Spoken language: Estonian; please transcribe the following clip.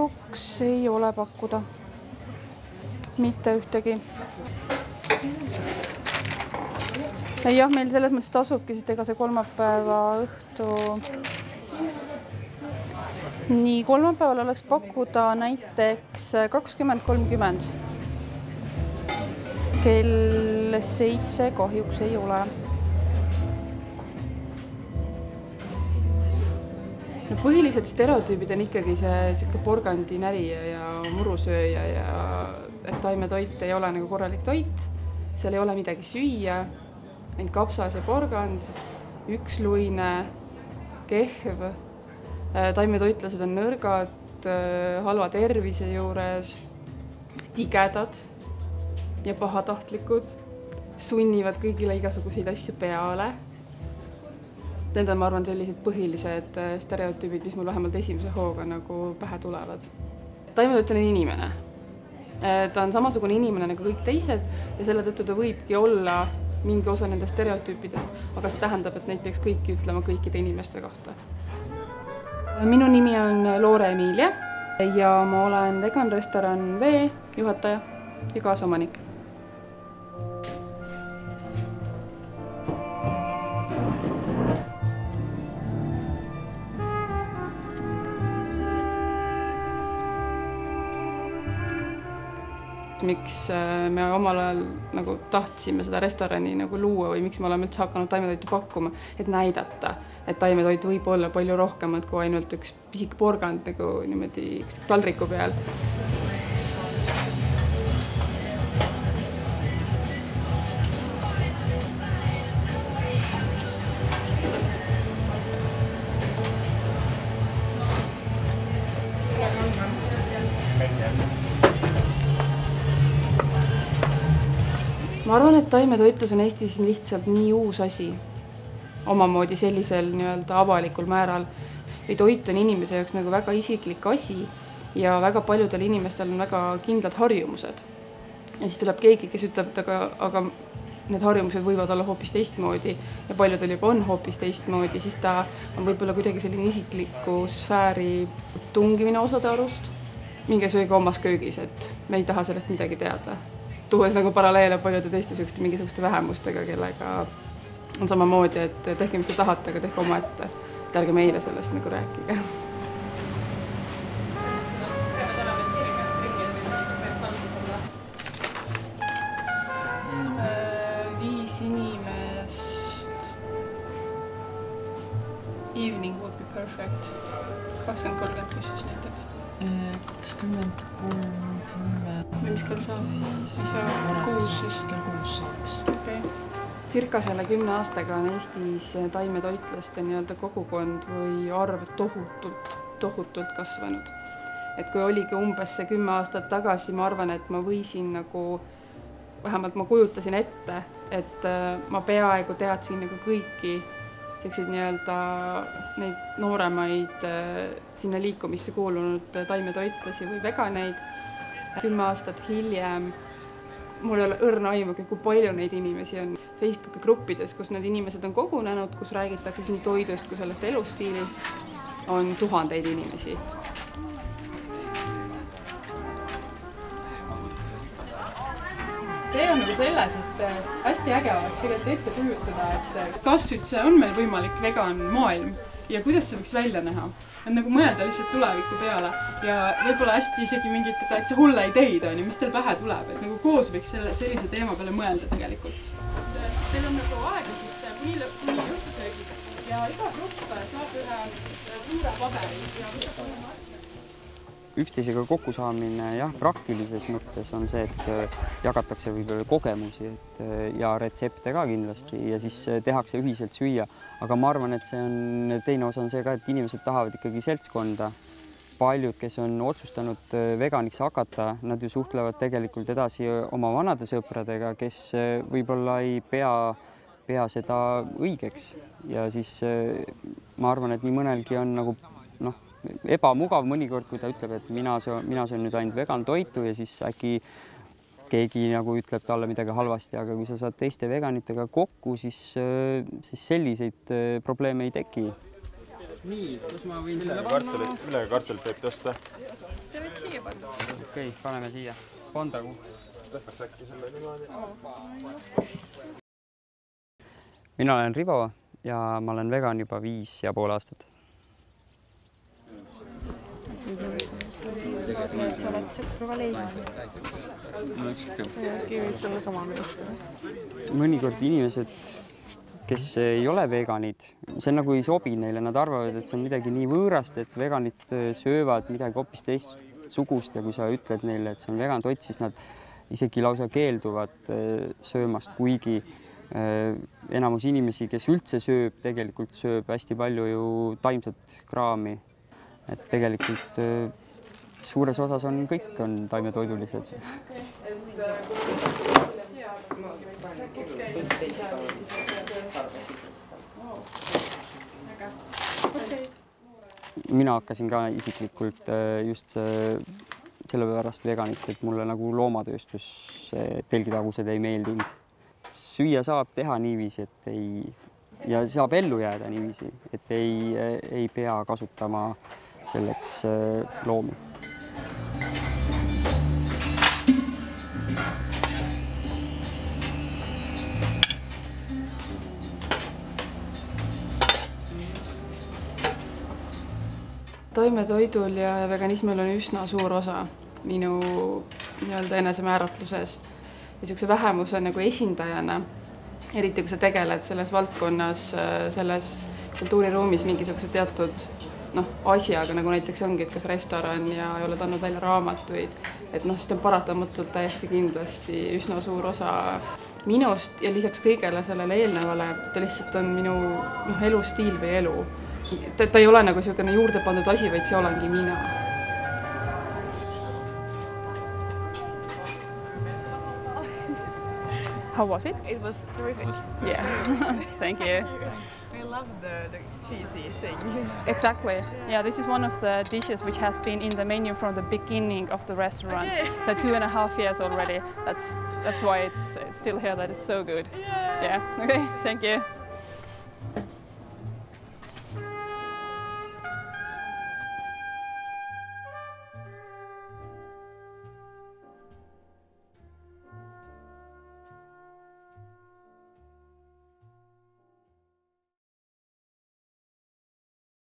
kahjuks ei ole pakkuda. Mitte ühtegi. Jah, meil selles mõttes tasubki, sest ega see kolmapäeva õhtu. Nii, kolmapäeval oleks pakkuda näiteks 20:30. Kell 7 kahjuks ei ole. No põhilised stereotüübid on ikkagi see porgandinärija ja murusööja ja et taimetoit ei ole nagu korralik toit. Seal ei ole midagi süüa, ainult kapsas ja porgand, üksluine, kehv. Taimetoitlased on nõrgad, halva tervise juures, tigedad ja pahatahtlikud, sunnivad kõigile igasuguseid asju peale. Need on, ma arvan, sellised põhilised stereotüübid, mis mul vähemalt esimese hooga nagu pähe tulevad. Taimetoit on inimene. Ta on samasugune inimene nagu kõik teised ja selle tõttu ta võibki olla mingi osa nendest stereotüüpidest, aga see tähendab, et neid peaks kõiki ütlema kõikide inimeste kohta. Minu nimi on Loore Emilia ja ma olen Vegan Restoran V juhataja ja kaasomanik. Miks me omal ajal nagu tahtsime seda restorani nagu luua või miks me oleme üldse hakanud taimetoitu pakkuma, et näidata, et taimetoit võib olla palju rohkemat kui ainult üks pisik porgand nagu niimoodi taldriku peal. Ma arvan, et taimetoitlus on Eestis lihtsalt nii uus asi, omamoodi sellisel nii-öelda avalikul määral. Või toit on inimese jaoks nagu väga isiklik asi ja väga paljudel inimestel on väga kindlad harjumused. Ja siis tuleb keegi, kes ütleb, aga need harjumused võivad olla hoopis teistmoodi ja paljudel juba on hoopis teistmoodi, siis ta on võib-olla kuidagi selline isikliku sfääri tungimine osade arust mingisugusega omas köögis, et me ei taha sellest midagi teada. Tuues nagu paralleele paljude teiste mingisuguste vähemustega, kellega on samamoodi, et tehke, mis te tahate, aga tehke oma ette. Ärge meile sellest nagu rääkige. 5 inimest. Evening would be perfect. 20-30 siis näiteks. 20-30. Mis kell saab? Kuus siis? Kell 6 saaks. Okay. Circa selle 10 aastaga on Eestis taimetoitlaste nii-öelda kogukond või arv tohutult kasvanud. Et kui oligi umbes see 10 aastat tagasi, ma arvan, et ma võisin nagu, vähemalt ma kujutasin ette, et ma peaaegu teadsin nagu kõiki nii-öelda neid nooremaid sinna liikumisse kuulunud taimetoitlasi või veganeid. 10 aastat hiljem mul ei ole õrna aimugi, kui palju neid inimesi on Facebooki gruppides, kus need inimesed on kogunenud, kus räägitakse nii toidust kui sellest elustiilist, on tuhandeid inimesi. Tee on nagu selles, et hästi äge oleks tegelikult ette kujutada, et kas üldse on meil võimalik vegan maailm ja kuidas see võiks välja näha. Et nagu mõelda lihtsalt tuleviku peale ja võib-olla hästi isegi mingit täitsa hulle ideid on ja mis teil pähe tuleb, et nagu koos võiks sellise teema peale mõelda tegelikult. Teil on nagu aega siis kuni õhtusöögi ja iga grupp saab ühe suure paberi ja üksteisega kokkusaamine jah, praktilises mõttes on see, et jagatakse võib-olla kogemusi ja retsepte ka kindlasti ja siis tehakse ühiselt süüa. Aga ma arvan, et see on teine osa on see ka, et inimesed tahavad ikkagi seltskonda. Paljud, kes on otsustanud veganiks hakata, nad ju suhtlevad tegelikult edasi oma vanade sõpradega, kes võib-olla ei pea seda õigeks. Ja siis ma arvan, et nii mõnelgi on nagu ebamugav mõnikord, kui ta ütleb, et mina söön nüüd ainult vegan toitu ja siis äkki keegi nagu ütleb talle midagi halvasti, aga kui sa saad teiste veganitega kokku, siis selliseid probleeme ei teki. nii, kus ma võin selle panna? Millega kartulit võib tõsta? See võid siia panna. Okei, paneme siia. Panda kuhu? Tõstaks äkki selle niimoodi? Mina olen Rivo ja ma olen vegan juba 5,5 aastat. Sa oled sõpruva leivad. Võid sulle sama minust. Mõnikord inimesed, kes ei ole veganid, see nagu ei sobi neile, nad arvavad, et see on midagi nii võõrast, et veganid söövad midagi hoopis teistsugust ja kui sa ütled neile, et see on vegantoit, siis nad isegi lausa keelduvad söömast, kuigi enamus inimesi, kes üldse sööb, tegelikult sööb hästi palju ju taimset kraami. Et tegelikult suures osas on kõik on taimetoidulised. Mina hakkasin ka isiklikult just sellepärast veganiks, et mulle nagu loomatööstus telgitagused ei meeldinud. Süüa saab teha niiviisi, et ja saab ellu jääda niiviisi, et ei pea kasutama selleks loomi. Taimetoidul ja veganismil on üsna suur osa minu nii-öelda enesemääratluses ja niisuguse vähemuse nagu esindajana, eriti kui sa tegeled selles valdkonnas, selles kultuuriruumis mingisuguse teatud asjaga, nagu näiteks ongi, et kas restoran ja oled andnud välja raamatuid, et siis on paratamatult täiesti kindlasti üsna suur osa minust ja lisaks kõigele sellele eelnevale, ta lihtsalt on minu elustiil või elu. Ta ei ole nagu niisugune juurde pandud asi, vaid see olengi mina. How was it? It was terrific. Yeah, thank you. I love the cheesy thing. Exactly. Yeah, this is one of the dishes which has been in the menu from the beginning of the restaurant. Okay. So 2.5 years already. That's why it's still here. That is so good. Yeah. Okay. Thank you.